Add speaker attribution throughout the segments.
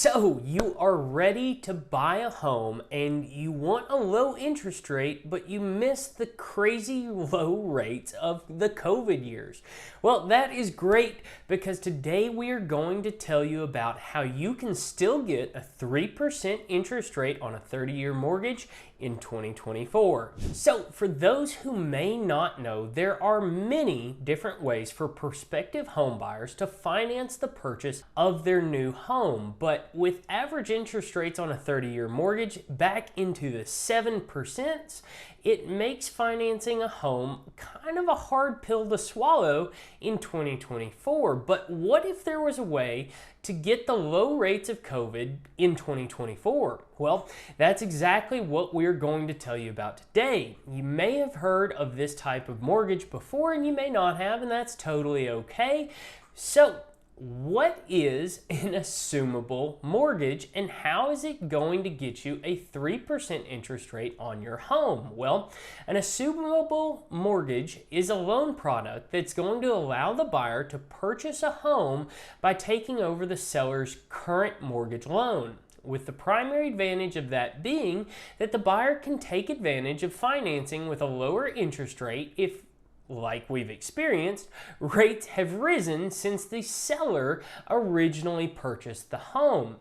Speaker 1: So you are ready to buy a home and you want a low interest rate, but you miss the crazy low rates of the COVID years. Well, that is great because today we are going to tell you about how you can still get a 3% interest rate on a 30-year mortgage in 2024. So for those who may not know, there are many different ways for prospective home buyers to finance the purchase of their new home. But with average interest rates on a 30-year mortgage back into the 7%, it makes financing a home kind of a hard pill to swallow in 2024. But what if there was a way to get the low rates of COVID in 2024? Well, that's exactly what we're going to tell you about today. You may have heard of this type of mortgage before and you may not have, and that's totally okay. So, what is an assumable mortgage and how is it going to get you a 3% interest rate on your home? Well, an assumable mortgage is a loan product that's going to allow the buyer to purchase a home by taking over the seller's current mortgage loan, with the primary advantage of that being that the buyer can take advantage of financing with a lower interest rate if, like we've experienced, rates have risen since the seller originally purchased the home.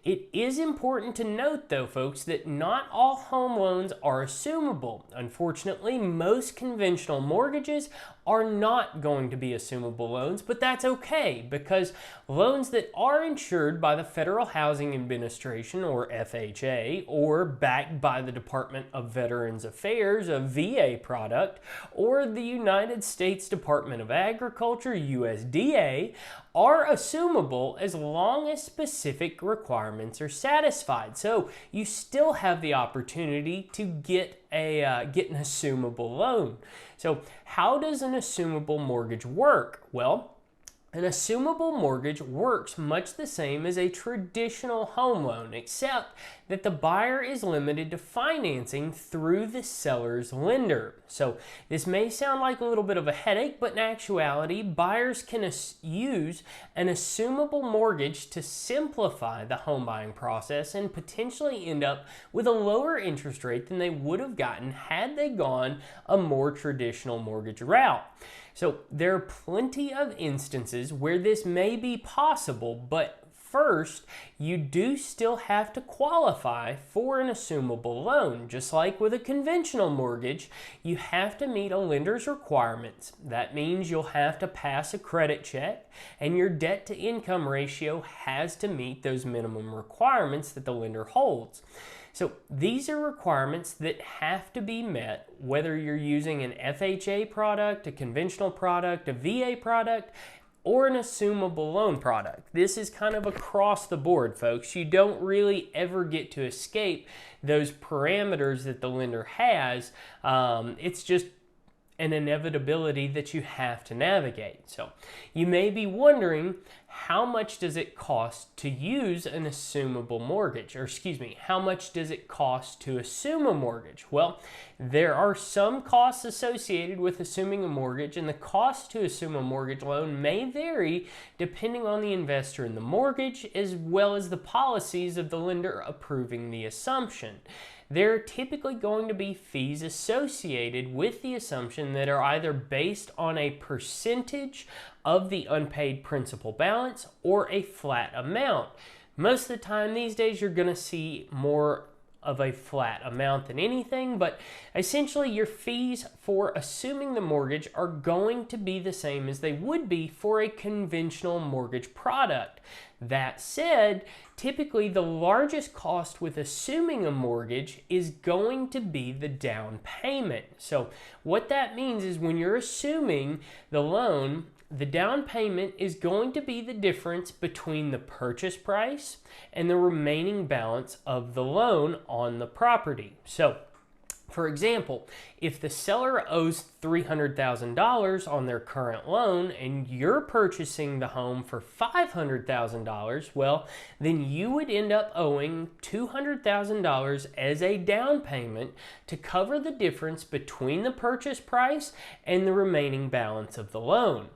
Speaker 1: It is important to note, though, folks, that not all home loans are assumable. Unfortunately, most conventional mortgages are not going to be assumable loans, but that's okay because loans that are insured by the Federal Housing Administration, or FHA, or backed by the Department of Veterans Affairs, a VA product, or the United States Department of Agriculture, USDA, are assumable as long as specific requirements are satisfied. So you still have the opportunity to get an assumable loan. So how does an assumable mortgage work? Well, an assumable mortgage works much the same as a traditional home loan, except that the buyer is limited to financing through the seller's lender. So this may sound like a little bit of a headache, but in actuality, buyers can use an assumable mortgage to simplify the home buying process and potentially end up with a lower interest rate than they would have gotten had they gone a more traditional mortgage route. So there are plenty of instances where this may be possible, but first, you do still have to qualify for an assumable loan. Just like with a conventional mortgage, you have to meet a lender's requirements. That means you'll have to pass a credit check, and your debt-to-income ratio has to meet those minimum requirements that the lender holds. So these are requirements that have to be met whether you're using an FHA product, a conventional product, a VA product, or an assumable loan product. This is kind of across the board, folks. You don't really ever get to escape those parameters that the lender has. It's just an inevitability that you have to navigate. So you may be wondering, how much does it cost to use an assumable mortgage? Or excuse me, how much does it cost to assume a mortgage? Well, there are some costs associated with assuming a mortgage, and the cost to assume a mortgage loan may vary depending on the investor in the mortgage as well as the policies of the lender approving the assumption. There are typically going to be fees associated with the assumption that are either based on a percentage of the unpaid principal balance or a flat amount. Most of the time these days you're going to see more of a flat amount than anything, but essentially your fees for assuming the mortgage are going to be the same as they would be for a conventional mortgage product. That said, typically the largest cost with assuming a mortgage is going to be the down payment. So what that means is when you're assuming the loan, the down payment is going to be the difference between the purchase price and the remaining balance of the loan on the property. So, for example, if the seller owes $300,000 on their current loan and you're purchasing the home for $500,000, well, then you would end up owing $200,000 as a down payment to cover the difference between the purchase price and the remaining balance of the loan.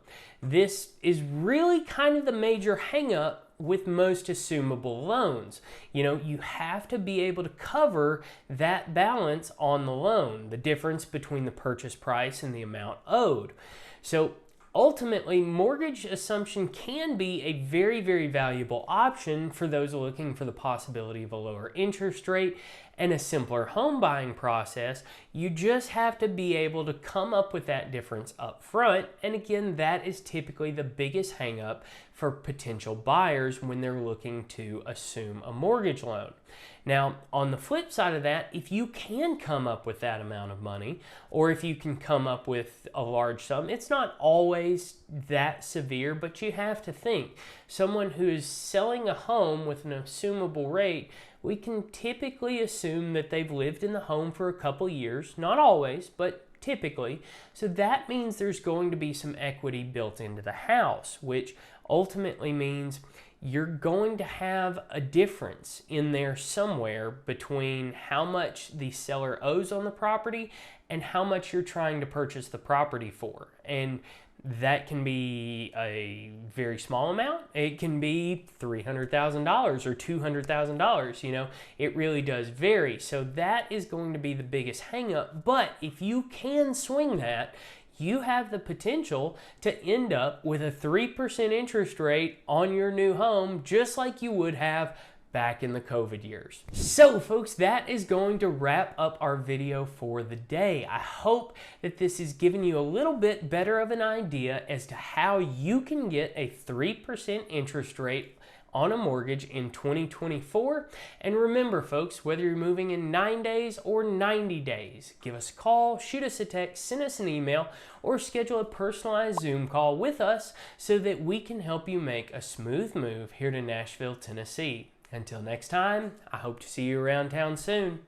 Speaker 1: This is really kind of the major hang-up with most assumable loans. You have to be able to cover that balance on the loan, the difference between the purchase price and the amount owed. So ultimately, mortgage assumption can be a very, very valuable option for those looking for the possibility of a lower interest rate and a simpler home buying process. You just have to be able to come up with that difference up front. And again, that is typically the biggest hang up for potential buyers when they're looking to assume a mortgage loan. Now, on the flip side of that, if you can come up with that amount of money, or if you can come up with a large sum, it's not always that severe, but you have to think. Someone who is selling a home with an assumable rate, we can typically assume that they've lived in the home for a couple years, not always, but typically. So that means there's going to be some equity built into the house, which ultimately means you're going to have a difference in there somewhere between how much the seller owes on the property and how much you're trying to purchase the property for. And that can be a very small amount. It can be $300,000 or $200,000. It really does vary. So that is going to be the biggest hang up. But if you can swing that, you have the potential to end up with a 3% interest rate on your new home, just like you would have back in the COVID years. So folks, that is going to wrap up our video for the day. I hope that this has given you a little bit better of an idea as to how you can get a 3% interest rate on a mortgage in 2024. And remember folks, whether you're moving in 9 days or 90 days, give us a call, shoot us a text, send us an email, or schedule a personalized Zoom call with us so that we can help you make a smooth move here to Nashville, Tennessee. Until next time, I hope to see you around town soon.